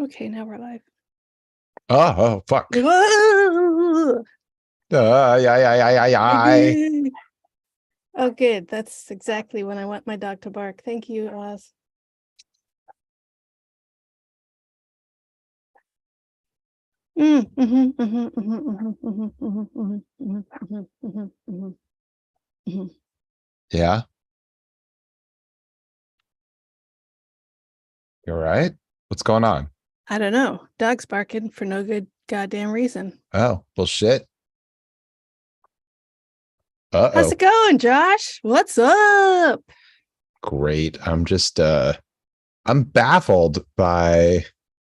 Okay, now we're live. Oh, fuck. Whoa! Yeah. Oh, good. That's exactly when I want my dog to bark. Thank you, Oz. Yeah. You all right? What's going on? I don't know. Dog's barking for no good goddamn reason. Oh, well, shit. How's it Uh-oh. going, Josh? What's up? Great. I'm baffled by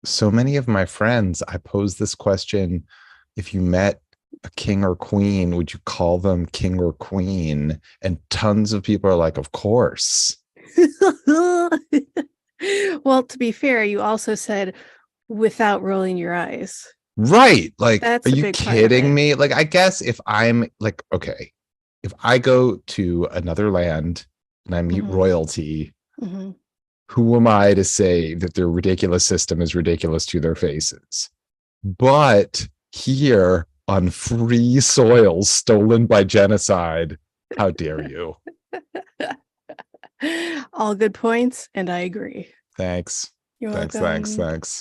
so many of my friends. I posed this question. If you met a king or queen, would you call them king or queen? And tons of people are like, of course. Well, to be fair, you also said without rolling your eyes. Right. Like, are That's a you big part of kidding it. me? Like, I guess if I'm like, okay, if I go to another land and I meet royalty, who am I to say that their ridiculous system is ridiculous to their faces? But here on free soil stolen by genocide, how dare you? All good points, and I agree. Thanks. You're Thanks. welcome.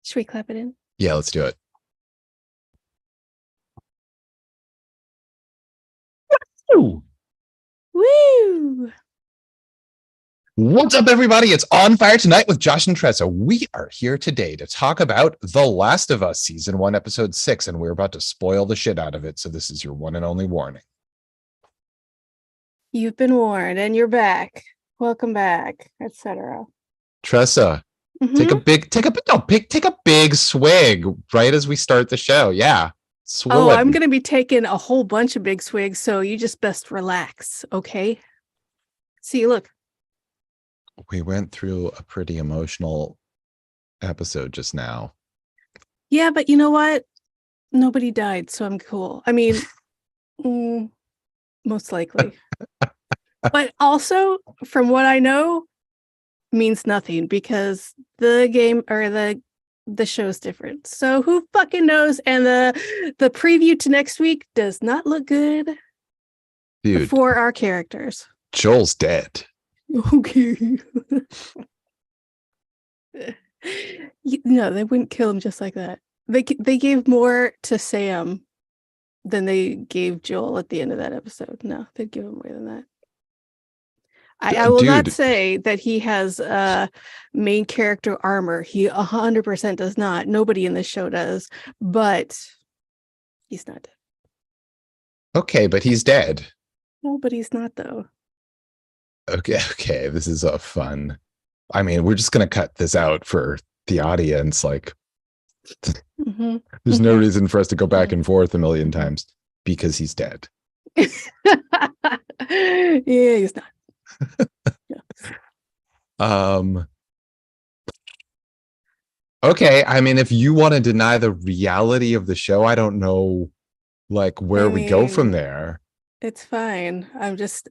Should we clap it in? Yeah, let's do it. Woo! Woo! What's up, everybody? It's On Fire Tonight with Josh and Tressa. We are here today to talk about The Last of Us, Season 1, Episode 6, and we're about to spoil the shit out of it, so this is your one and only warning. You've been warned, and you're back. Welcome back, etc. Tressa, take a big swig right as we start the show. Yeah. Swill it. I'm going to be taking a whole bunch of big swigs, so you just best relax, okay? See, look. We went through a pretty emotional episode just now. Yeah, but you know what? Nobody died, so I'm cool. I mean, most likely. But also, from what I know, means nothing because the game or the show's different. So who fucking knows? And the preview to next week does not look good. Dude, for our characters. Joel's dead. Okay. No, they wouldn't kill him just like that. They gave more to Sam than they gave Joel at the end of that episode. No, they'd give him more than that. I will not say that he has main character armor. He 100% does not. Nobody in this show does, but he's not dead. Okay, but he's dead. No, but he's not though. Okay, this is a fun. I mean, we're just gonna cut this out for the audience. Like, there's no reason for us to go back and forth a million times because he's dead. Yeah, he's not. Okay, I mean, if you want to deny the reality of the show, I don't know like where we go from there. It's fine.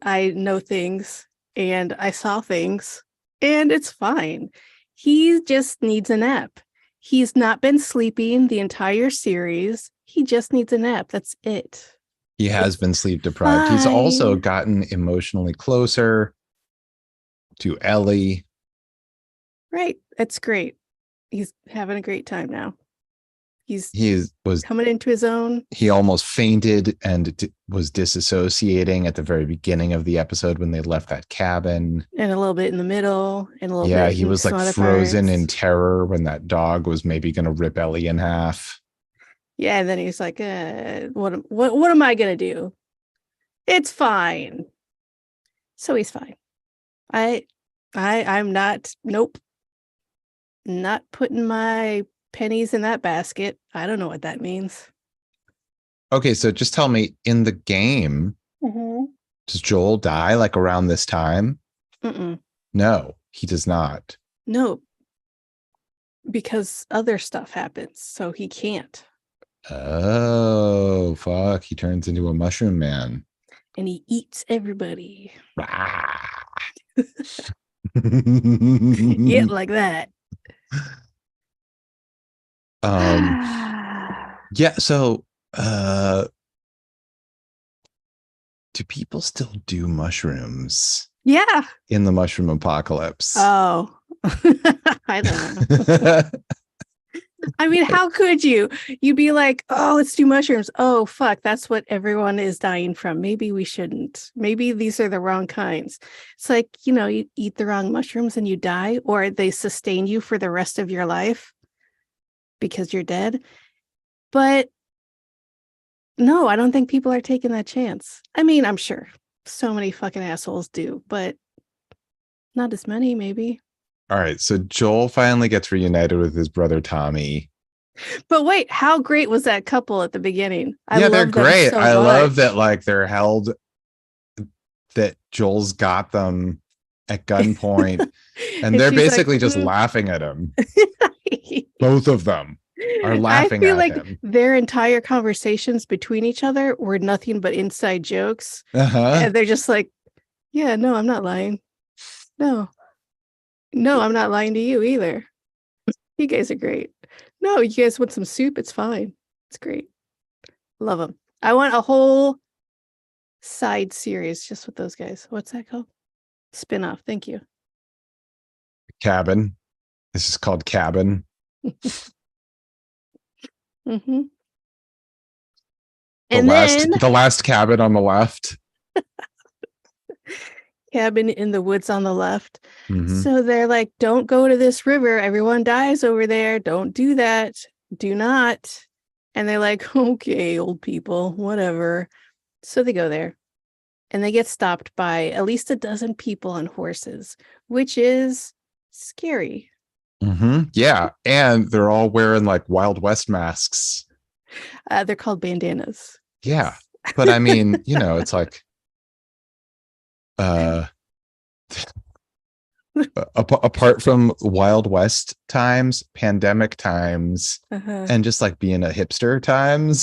I know things and I saw things and it's fine. He just needs a nap. He's not been sleeping the entire series. He just needs a nap. That's it. He has been sleep deprived. He's also gotten emotionally closer to Ellie. Right. That's great. He's having a great time now. He was coming into his own. He almost fainted and was disassociating at the very beginning of the episode when they left that cabin. And a little bit in the middle. And a little bit. Yeah, he was like frozen in terror when that dog was maybe going to rip Ellie in half. Yeah, and then he's like, what am I going to do? It's fine. So he's fine. I'm not, nope. Not putting my pennies in that basket. I don't know what that means. Okay, so just tell me, in the game, does Joel die like around this time? No, he does not. No, because other stuff happens, so he can't. Oh, fuck. He turns into a mushroom man. and he eats everybody. Yeah, like that. Yeah, so do people still do mushrooms? Yeah. In the mushroom apocalypse? Oh. I don't know. I mean, how could you? You'd be like, oh, let's do mushrooms. Oh, fuck. That's what everyone is dying from. Maybe we shouldn't. Maybe these are the wrong kinds. It's like, you eat the wrong mushrooms and you die, or they sustain you for the rest of your life because you're dead. But no, I don't think people are taking that chance. I mean, I'm sure so many fucking assholes do, but not as many, maybe. All right, so Joel finally gets reunited with his brother Tommy. But wait, how great was that couple at the beginning? Yeah, they're great. So I much. love that, like, they're held, that Joel's got them at gunpoint, and they're basically like, just laughing at him. Both of them are laughing at him. I feel like their entire conversations between each other were nothing but inside jokes. And they're just like, yeah, no, I'm not lying. No, I'm not lying to you either. You guys are great. No, you guys want some soup? It's fine. It's great. Love them. I want a whole side series just with those guys. What's that called? Spin-off. Thank you. Cabin. This is called Cabin. Mm-hmm. The last cabin on the left. Cabin in the woods on the left. Mm-hmm. So they're like, don't go to this river. Everyone dies over there. Don't do that. Do not. And they're like, okay, old people, whatever. So they go there and they get stopped by at least a dozen people on horses, which is scary. Mm-hmm. Yeah. And they're all wearing like Wild West masks. They're called bandanas. Yeah. But I mean, it's like, apart from Wild West times, pandemic times, and just like being a hipster times,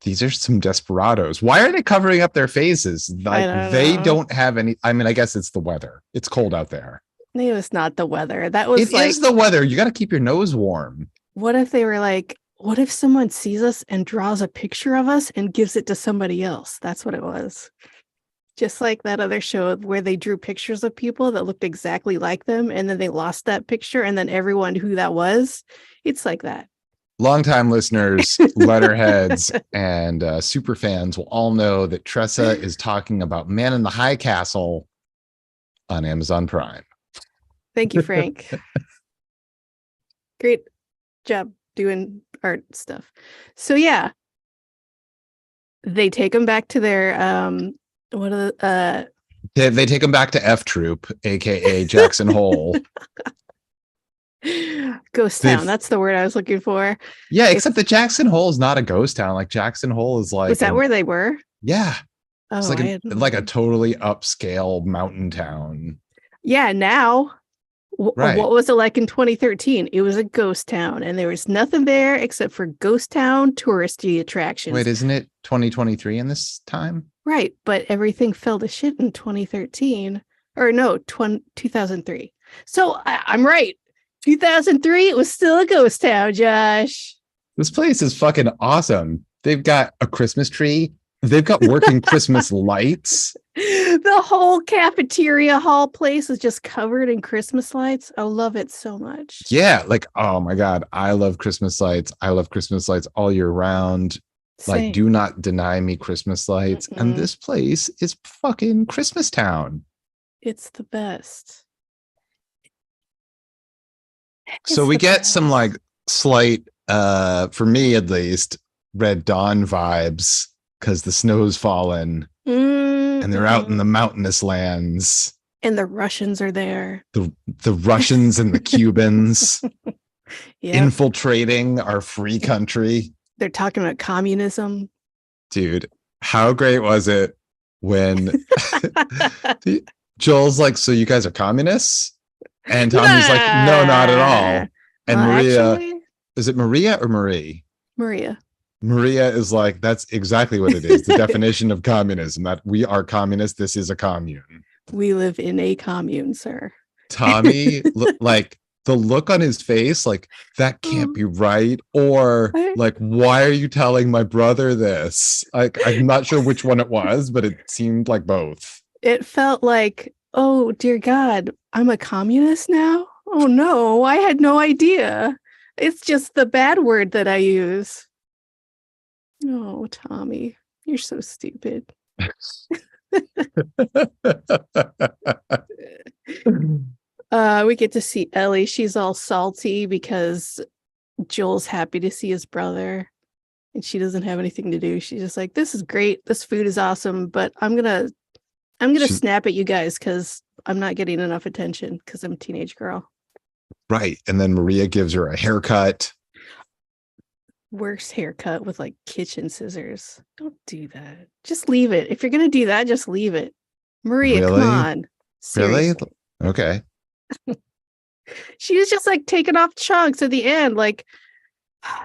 these are some desperados. Why are they covering up their faces? Like they don't have any. I mean, I guess it's the weather. It's cold out there. It was not the weather. That was it is the weather. You got to keep your nose warm. What if they were like, what if someone sees us and draws a picture of us and gives it to somebody else? That's what it was. Just like that other show where they drew pictures of people that looked exactly like them, and then they lost that picture, and then everyone who that was, it's like that. Longtime listeners, letterheads, and super fans will all know that Tressa is talking about Man in the High Castle on Amazon Prime. Thank you, Frank. Great job doing art stuff. So yeah, they take them back to their they take them back to F Troop, aka Jackson Hole. Ghost town. That's the word I was looking for. Yeah, except that Jackson Hole is not a ghost town. Like Jackson Hole is like. Was that where they were? Yeah. Oh, it's like a totally upscale mountain town. Yeah, now. Right. What was it like in 2013? It was a ghost town, and there was nothing there except for ghost town touristy attractions. Wait, isn't it 2023 in this time? Right, but everything fell to shit in 2013. Or no, 2003. So I'm right. 2003, it was still a ghost town, Josh. This place is fucking awesome. They've got a Christmas tree. They've got working Christmas lights. The whole cafeteria hall place is just covered in Christmas lights. I love it so much. Yeah, like, oh my God, I love Christmas lights. I love Christmas lights all year round. Same. Like, do not deny me Christmas lights. Mm-hmm. And this place is fucking Christmas town. It's the best. So we get some like slight, for me at least, Red Dawn vibes because the snow's fallen and they're out in the mountainous lands. And the Russians are there. The Russians and the Cubans infiltrating our free country. They're talking about communism. Dude, how great was it when Joel's like, so you guys are communists? And Tommy's like, no, not at all. And Maria, actually, is it Maria or Marie? Maria. Maria is like, that's exactly what it is. The definition of communism, that we are communists. This is a commune. We live in a commune, sir. Tommy, like the look on his face, like, that can't be right. Or like, why are you telling my brother this? Like, I'm not sure which one it was, but it seemed like both. It felt like, oh, dear God, I'm a communist now? Oh, no, I had no idea. It's just the bad word that I use. Oh, Tommy, you're so stupid. We get to see Ellie. She's all salty because Joel's happy to see his brother and she doesn't have anything to do. She's just like, this is great. This food is awesome, but I'm gonna snap at you guys because I'm not getting enough attention because I'm a teenage girl. Right. And then Maria gives her a haircut. Worst haircut with like kitchen scissors. Don't do that. Just leave it. If you're gonna do that, just leave it. Maria, Really? come on. Seriously. Really? Okay. She was just like taking off chunks at the end. Like, I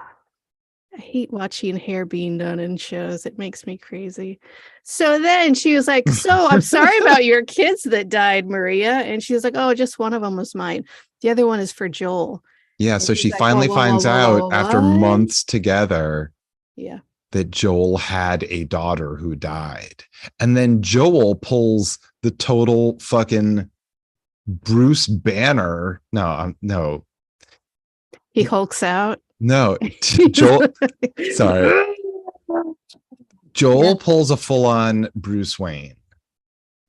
hate watching hair being done in shows. It makes me crazy. So then she was like, so I'm sorry about your kids that died, Maria. And she was like, oh, just one of them was mine. The other one is for Joel. Yeah. And so she like, finally finds out after what? months together. Yeah. That Joel had a daughter who died. And then Joel pulls the total fucking Bruce Banner. No. He hulks out. No, Joel. Sorry. Joel pulls a full-on Bruce Wayne.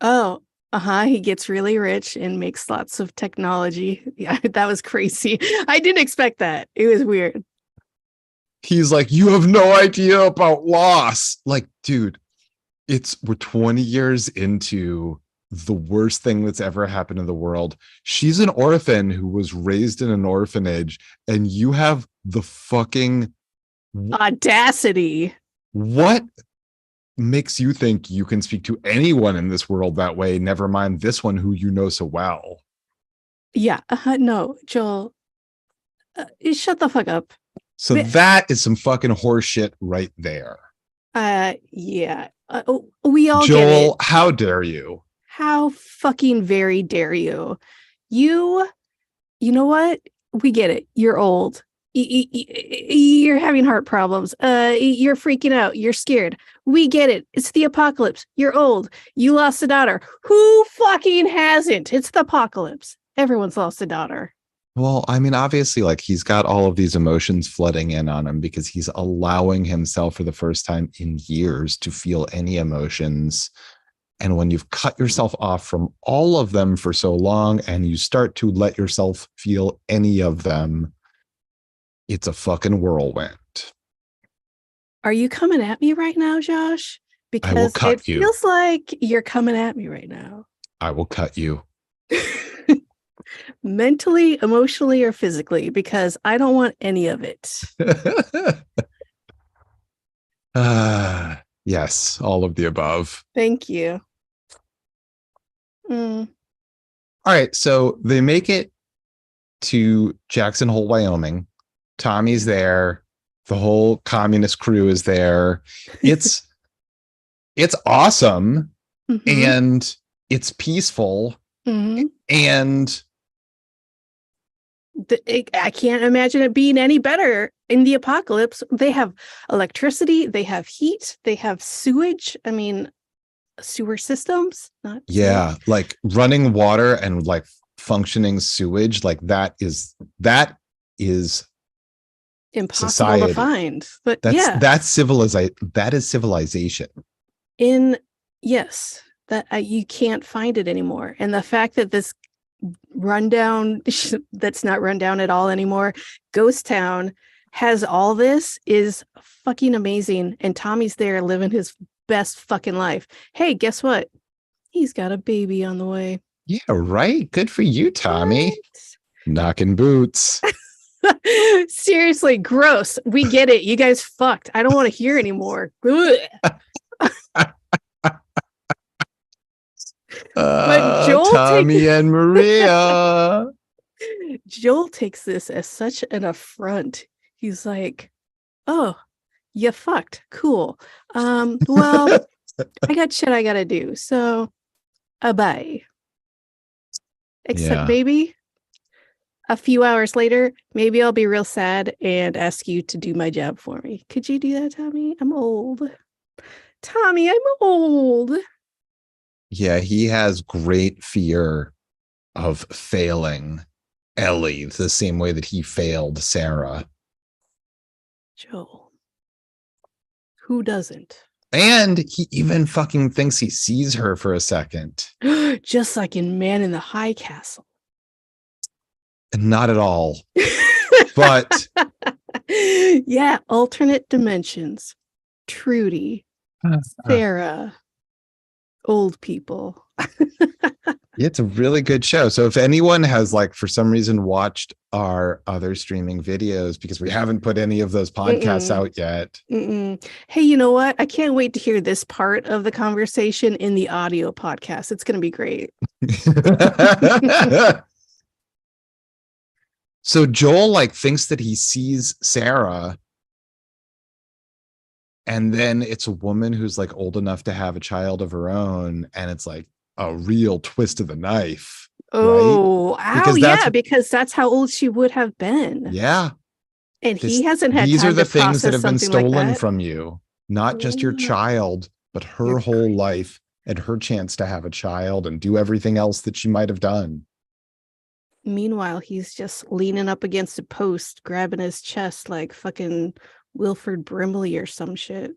Oh, he gets really rich and makes lots of technology. Yeah, that was crazy. I didn't expect that. It was weird. He's like, you have no idea about loss. Like, dude, we're 20 years into the worst thing that's ever happened in the world. She's an orphan who was raised in an orphanage, and you have the fucking audacity. What makes you think you can speak to anyone in this world that way? Never mind this one who you know so well. Yeah. No, Joel, shut the fuck up. So that is some fucking horse shit right there. Yeah. We all Joel, get it. How dare you? How fucking very dare you? You know what? We get it. You're old. You're having heart problems. You're freaking out. You're scared. We get it. It's the apocalypse. You're old. You lost a daughter. Who fucking hasn't? It's the apocalypse. Everyone's lost a daughter. Well, I mean, obviously, like, he's got all of these emotions flooding in on him because he's allowing himself for the first time in years to feel any emotions. And when you've cut yourself off from all of them for so long and you start to let yourself feel any of them, it's a fucking whirlwind. Are you coming at me right now, Josh? Because it feels like you're coming at me right now. I will cut you. Mentally, emotionally, or physically, because I don't want any of it. Yes, all of the above. Thank you. All right, so they make it to Jackson Hole, Wyoming. Tommy's there. The whole communist crew is there. It's awesome, and it's peaceful, and I can't imagine it being any better in the apocalypse. They have electricity, they have heat, they have sewage. I mean, sewer systems. Like running water and like functioning sewage. Like that is impossible society. To find. But that's civilization. That is civilization. Yes, that you can't find it anymore. And the fact that this rundown that's not rundown at all anymore ghost town has all this is fucking amazing. And Tommy's there living his best fucking life. Hey, guess what? He's got a baby on the way. Yeah, right. Good for you, Tommy. What? Knocking boots. Seriously, gross. We get it. You guys fucked. I don't want to hear anymore. But Joel Tommy and Maria. Joel takes this as such an affront. He's like, oh, You fucked. Cool. Well, I got shit I gotta do. So, bye. Except maybe a few hours later, maybe I'll be real sad and ask you to do my job for me. Could you do that, Tommy? I'm old. Tommy, I'm old. Yeah, he has great fear of failing Ellie the same way that he failed Sarah. Joel. Who doesn't? And he even fucking thinks he sees her for a second. Just like in Man in the High Castle. Not at all. But yeah, alternate dimensions. Trudy, Sarah, old people. It's a really good show. So if anyone has like for some reason watched our other streaming videos, because we haven't put any of those podcasts out yet. Hey, you know what? I can't wait to hear this part of the conversation in the audio podcast. It's going to be great. So Joel like thinks that he sees Sarah, and then it's a woman who's like old enough to have a child of her own, and it's like a real twist of the knife. Oh, right? Because that's how old she would have been. Yeah. And he hasn't had these time are the to things that have been stolen like from you, not just your child, but her whole life and her chance to have a child and do everything else that she might have done. Meanwhile, he's just leaning up against a post, grabbing his chest like fucking Wilford Brimley or some shit.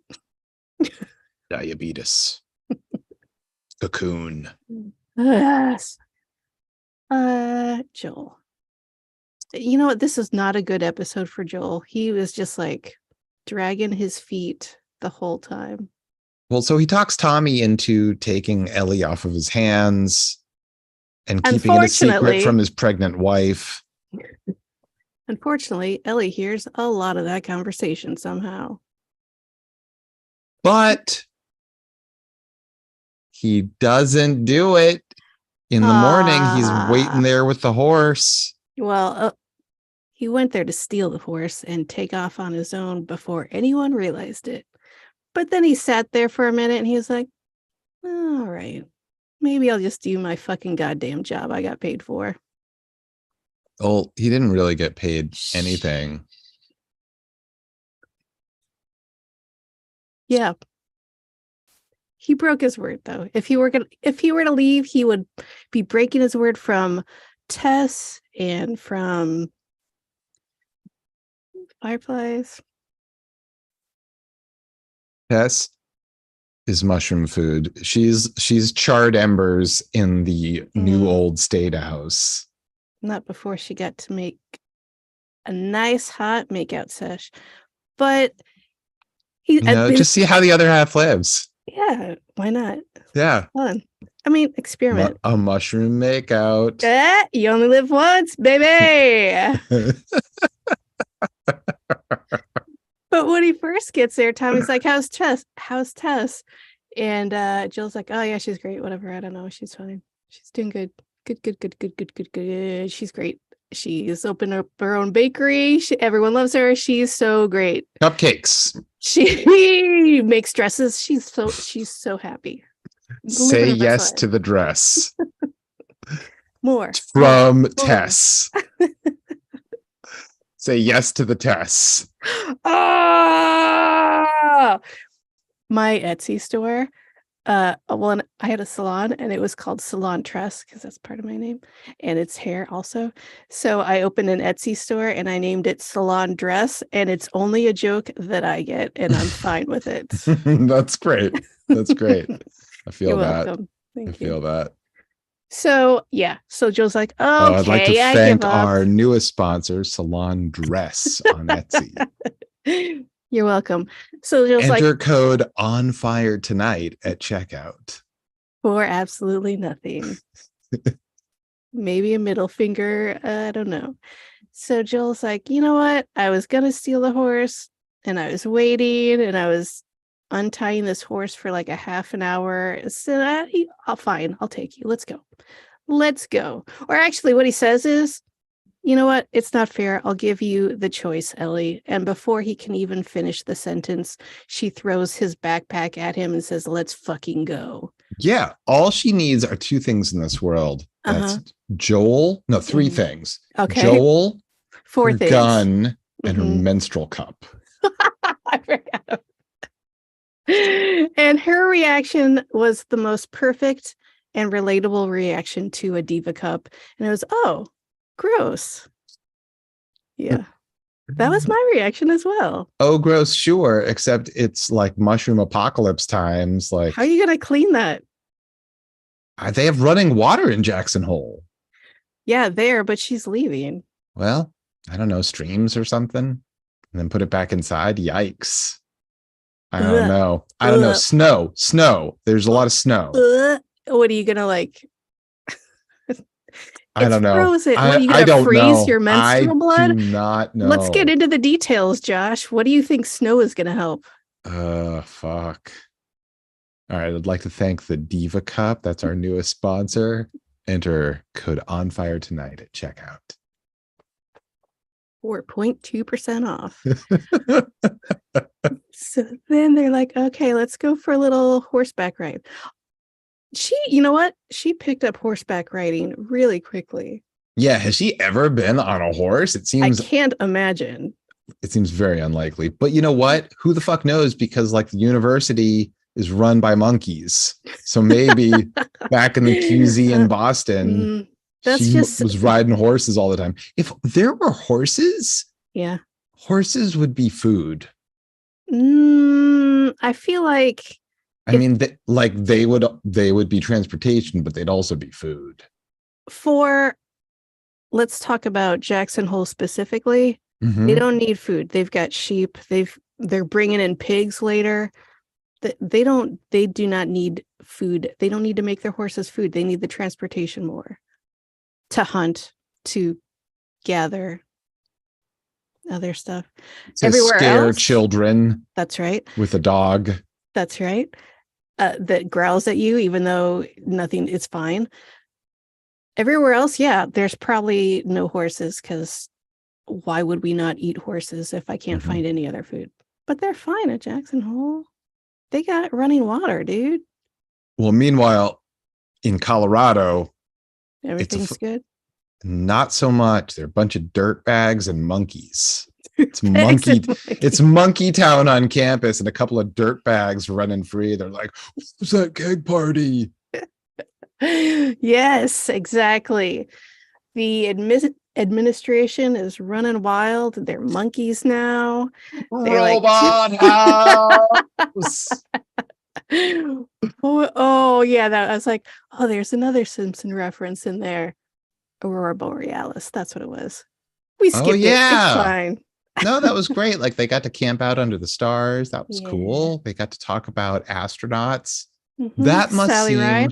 Diabetes. Cocoon. Yes. Joel. You know what? This is not a good episode for Joel. He was just like dragging his feet the whole time. Well, so he talks Tommy into taking Ellie off of his hands and keeping it a secret from his pregnant wife. Unfortunately, Ellie hears a lot of that conversation somehow. But he doesn't do it. In the morning, he's waiting there with the horse. Well, he went there to steal the horse and take off on his own before anyone realized it. But then he sat there for a minute and he was like, all right, maybe I'll just do my fucking goddamn job I got paid for. Well, he didn't really get paid anything. Yeah. He broke his word though. If he were to leave, he would be breaking his word from Tess and from Fireflies. Tess is mushroom food. She's charred embers in the new old state house. Not before she got to make a nice hot makeout sesh. But just see how the other half lives. Yeah, why not? Yeah. Fun. I mean, experiment. A mushroom makeout. You only live once, baby. But when he first gets there, Tommy's like, how's Tess? And Jill's like, oh yeah, she's great. Whatever. I don't know. She's fine. She's doing good. Good. She's great. She's opened up her own bakery. Everyone loves her. She's so great. Cupcakes. She makes dresses. She's so happy. Say yes to the dress. More. From Tess. Say yes to the Tess. Oh! My Etsy store. I had a salon and it was called Salon Tress because that's part of my name, and it's hair also. So I opened an Etsy store and I named it Salon Dress, and it's only a joke that I get, and I'm fine with it. That's great. That's great. I feel that. Welcome. I feel that. So yeah. So Joe's like, okay, I'd like to thank our newest sponsor, Salon Dress on Etsy. You're welcome. So Jill's enter code on fire tonight at checkout for absolutely nothing. Maybe a middle finger. I don't know. So Jill's like, you know what? I was going to steal the horse and I was waiting and I was untying this horse for like a half an hour. So fine. I'll take you. Let's go. Or actually what he says is, You know what? It's not fair. I'll give you the choice, Ellie. And before he can even finish the sentence, she throws his backpack at him and says, let's fucking go. Yeah, all she needs are two things in this world. That's Joel. No, three things. Okay. Joel, Four her things. gun, and her menstrual cup. I forgot. And her reaction was the most perfect and relatable reaction to a diva cup. And it was, oh, gross. Yeah. That was my reaction as well. Oh, gross, sure. Except it's like mushroom apocalypse times. Like, how are you going to clean that? They have running water in Jackson Hole. Yeah, there, but she's leaving. Well, I don't know, streams or something, and then put it back inside. Yikes. I don't know. I don't know. Snow. There's a lot of snow. What are you going to like? I don't know. Frozen. What, are you going to freeze your menstrual blood? I do not know. Let's get into the details, Josh. What do you think snow is going to help? Fuck. All right. I'd like to thank the Diva Cup. That's our newest sponsor. Enter code ONFIRE tonight at checkout. 4.2% off. So then they're like, okay, let's go for a little horseback ride. You know what? She picked up horseback riding really quickly. Yeah. Has she ever been on a horse? It seems. I can't imagine. It seems very unlikely. But you know what? Who the fuck knows? Because like the university is run by monkeys. So maybe back in the QZ in Boston, she was riding horses all the time. If there were horses, yeah, horses would be food. I feel like they would be transportation, but they'd also be food. Let's talk about Jackson Hole specifically. They don't need food. They've got sheep. They're bringing in pigs later. They do not need food. They don't need to make their horses food. They need the transportation more to hunt, to gather other stuff. To everywhere scare else, children. That's right. With a dog. That's right. That growls at you, even though nothing is fine. Everywhere else, yeah, there's probably no horses because why would we not eat horses if I can't find any other food? But they're fine at Jackson Hole. They got running water, dude. Well, meanwhile, in Colorado, everything's good. Not so much. They're a bunch of dirt bags and monkeys. It's monkey town on campus, and a couple of dirt bags running free. They're like, "What's that keg party?" Yes, exactly. The administration is running wild. They're monkeys now. Robot house. Oh yeah, I was like, oh, there's another Simpson reference in there. Aurora Borealis. That's what it was. We skipped it. It's fine. No, that was great. Like they got to camp out under the stars. That was cool. They got to talk about astronauts. That must seem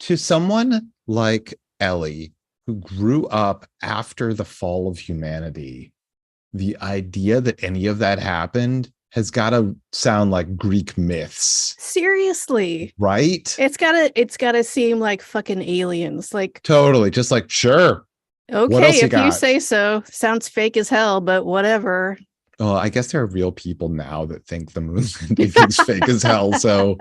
to someone like Ellie, who grew up after the fall of humanity, the idea that any of that happened has got to sound like Greek myths. Seriously. Right? It's gotta seem like fucking aliens. Like totally. Just like, sure. Okay, if you say so. Sounds fake as hell, but whatever. Well, I guess there are real people now that think the moon is fake as hell. So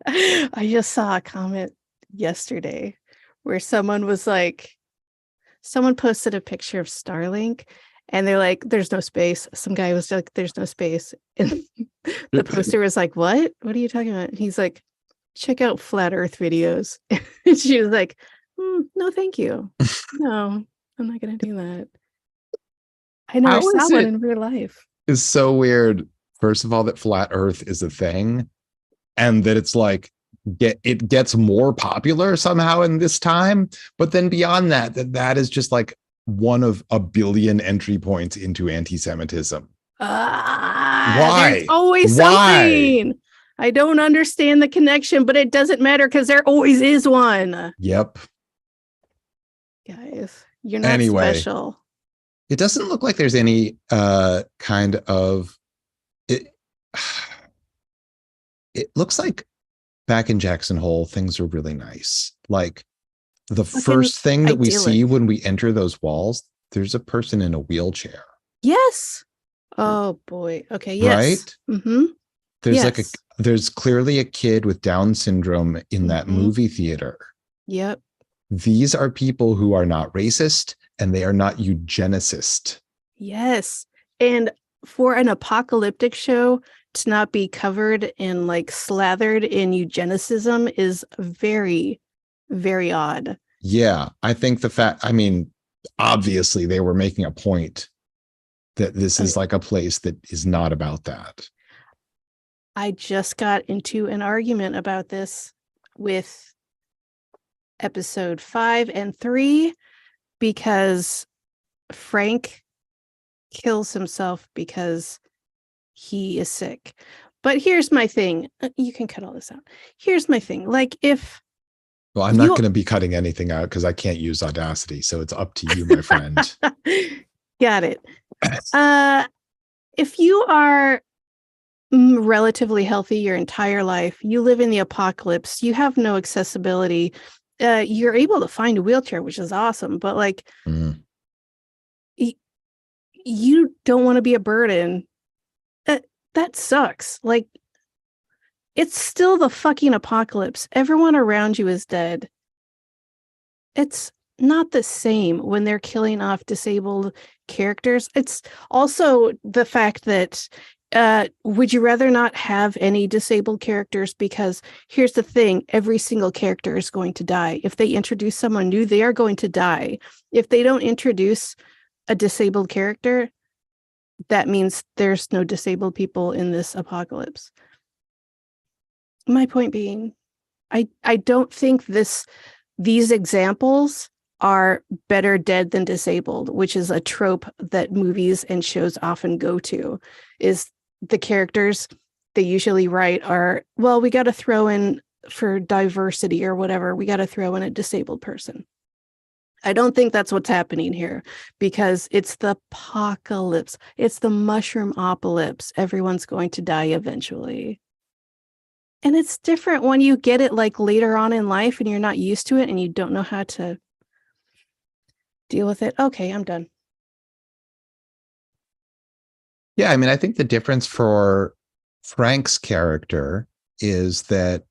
I just saw a comment yesterday where someone posted a picture of Starlink and they're like, there's no space. Some guy was like, there's no space. And the poster was like, what are you talking about? And he's like, check out flat earth videos. And she was like, no, thank you. No, I'm not going to do that. I never saw one in real life. It's so weird. First of all, that flat earth is a thing and that it's like, it gets more popular somehow in this time. But then beyond that is just like one of a billion entry points into anti-Semitism. Why? There's always something. I don't understand the connection, but it doesn't matter because there always is one. Yep. Guys, you're not special. It doesn't look like there's any kind of it. It looks like back in Jackson Hole, things are really nice. Like the first thing that we see when we enter those walls, there's a person in a wheelchair. Yes. Oh boy. Okay. Yes. Right? Mm-hmm. There's yes. there's clearly a kid with Down syndrome in that movie theater. Yep. These are people who are not racist and they are not eugenicist. Yes. And for an apocalyptic show to not be covered in like slathered in eugenicism is very, very odd. Yeah. I think obviously they were making a point that this is like a place that is not about that. I just got into an argument about this with episode 5 and 3 because Frank kills himself because he is sick. But here's my thing. You can cut all this out. Here's my thing. Like if Well, I'm not going to be cutting anything out because I can't use Audacity. So it's up to you, my friend. Got it. If you are relatively healthy your entire life, you live in the apocalypse, you have no accessibility, you're able to find a wheelchair, which is awesome, but like you don't want to be a burden. That sucks. Like it's still the fucking apocalypse. Everyone around you is dead. It's not the same when they're killing off disabled characters. It's also the fact that would you rather not have any disabled characters? Because here's the thing, every single character is going to die. If they introduce someone new, they are going to die. If they don't introduce a disabled character, that means there's no disabled people in this apocalypse. My point being, I don't think these examples are better dead than disabled, which is a trope that movies and shows often go to, is the characters they usually write are, well, we got to throw in for diversity or whatever, we got to throw in a disabled person. I don't think that's what's happening here because it's the apocalypse. It's the mushroom apocalypse. Everyone's going to die eventually. And it's different when you get it like later on in life and you're not used to it and you don't know how to deal with it. Okay, I'm done. Yeah, I mean, I think the difference for Frank's character is that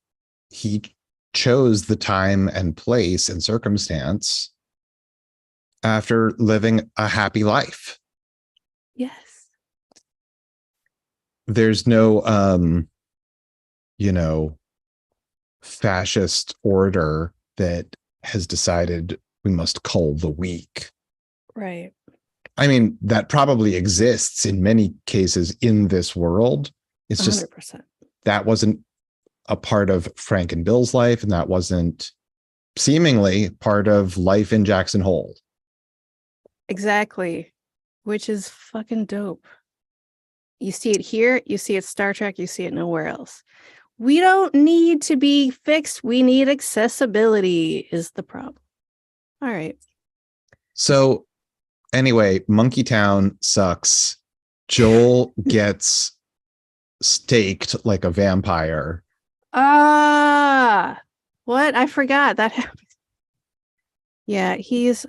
he chose the time and place and circumstance after living a happy life. Yes. There's no fascist order that has decided we must cull the weak. Right. I mean, that probably exists in many cases in this world. It's 100%. Just that wasn't a part of Frank and Bill's life, and that wasn't seemingly part of life in Jackson Hole. Exactly. Which is fucking dope. You see it here, you see it Star Trek, you see it nowhere else. We don't need to be fixed. We need accessibility is the problem. All right. So anyway, Monkey Town sucks. Joel gets staked like a vampire. What? I forgot that happened. Yeah, he's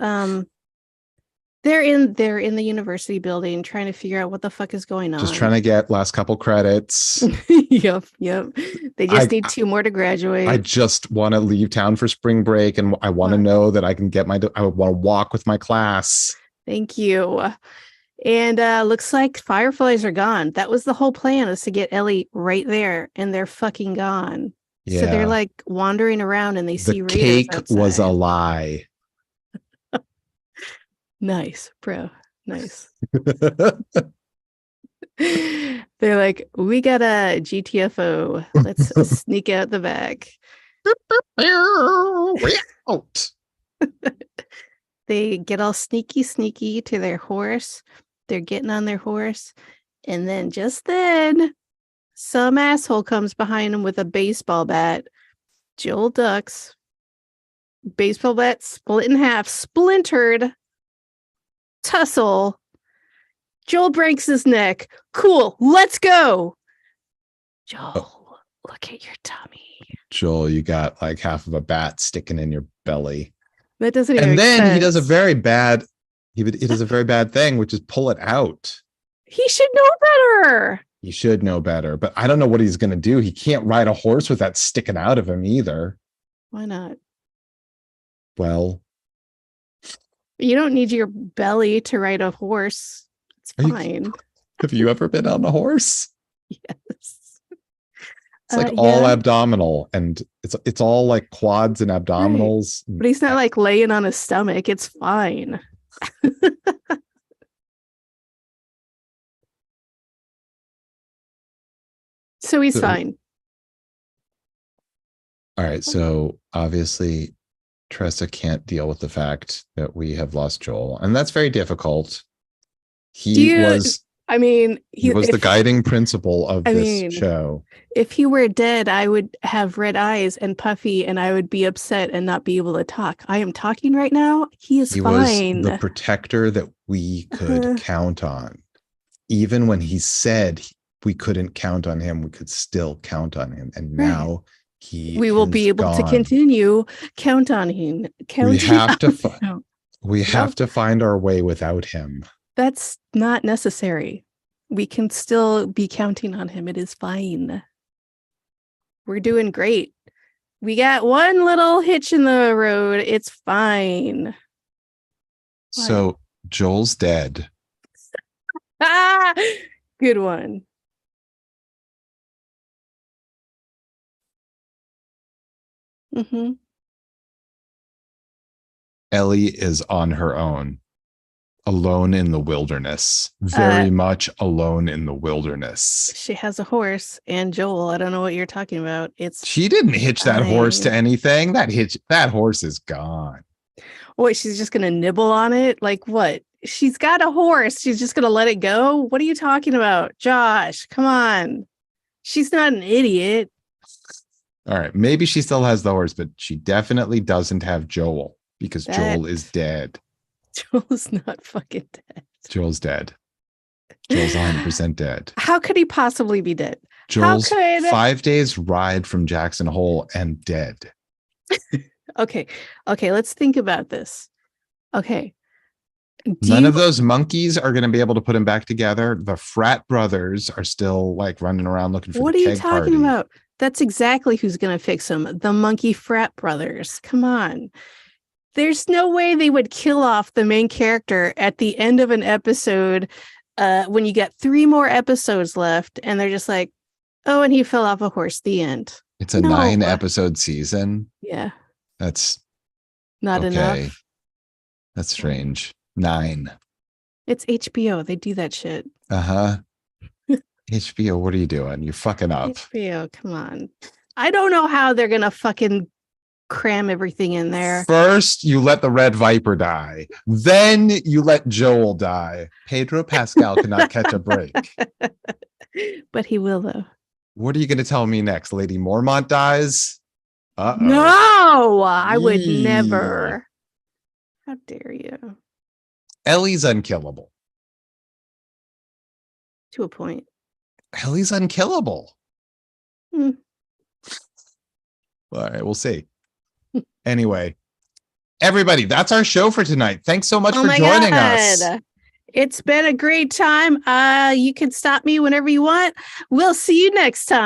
they're in the university building trying to figure out what the fuck is going on. Just trying to get last couple credits. Yep. They just need 2 more to graduate. I just want to leave town for spring break and I want to know that I can get I want to walk with my class. Thank you. And looks like fireflies are gone. That was the whole plan, is to get Ellie right there, and they're fucking gone. Yeah. So they're like wandering around and they see the cake was a lie. Nice, bro. Nice. They're like, we got a GTFO. Let's sneak out the back. They get all sneaky to their horse. They're getting on their horse. And then just then, some asshole comes behind them with a baseball bat. Joel ducks. Baseball bat split in half, splintered. Tussle. Joel breaks his neck. Cool, let's go. Joel, look at your tummy. Joel, you got like half of a bat sticking in your belly. That doesn't even make sense. He does a very bad It is a very bad thing, which is pull it out. He should know better. He should know better, but I don't know what he's going to do. He can't ride a horse with that sticking out of him either. Why not? Well, you don't need your belly to ride a horse. It's fine. Have you ever been on a horse? Yes. It's like all abdominal, and it's all like quads and abdominals. Right. But he's not like laying on his stomach. It's fine. So he's fine. All right. So obviously, Tressa can't deal with the fact that we have lost Joel, and that's very difficult. He was the guiding principle of this show. If he were dead, I would have red eyes and puffy, and I would be upset and not be able to talk. I am talking right now. He fine. Was the protector that we could count on. Even when he said we couldn't count on him, we could still count on him. And now we will be able to continue count on him. We have to find our way without him. That's not necessary. We can still be counting on him. It is fine. We're doing great. We got one little hitch in the road. It's fine. So Joel's dead. Good one. Mm-hmm. Ellie is on her own, alone in the wilderness, very much alone in the wilderness. She has a horse, and Joel, I don't know what you're talking about. She didn't hitch that horse to anything. That horse is gone. What, she's just gonna nibble on it? Like what? She's got a horse. She's just gonna let it go? What are you talking about? Josh, come on. She's not an idiot. All right, maybe she still has the horse, but she definitely doesn't have Joel because Joel is dead. Joel's not fucking dead. Joel's dead. Joel's 100% dead. How could he possibly be dead? Joel's 5 days ride from Jackson Hole and dead. Okay, let's think about this. Okay. None of those monkeys are going to be able to put him back together. The frat brothers are still like running around looking for the keg party. What are you talking about? That's exactly who's going to fix him. The monkey frat brothers. Come on. There's no way they would kill off the main character at the end of an episode when you get 3 more episodes left. And they're just like, oh, and he fell off a horse. The end. It's a 9-episode season. Yeah. That's not enough. That's strange. 9. It's HBO. They do that shit. Uh-huh. HBO, what are you doing? You're fucking up. HBO, come on. I don't know how they're going to fucking cram everything in there. First, you let the Red Viper die. Then you let Joel die. Pedro Pascal cannot catch a break. But he will, though. What are you going to tell me next? Lady Mormont dies? Uh-oh. No, I would never. How dare you? Ellie's unkillable. To a point. Ellie's unkillable. All right, we'll see. Anyway, everybody, that's our show for tonight. Thanks so much for joining us. It's been a great time. You can stop me whenever you want. We'll see you next time.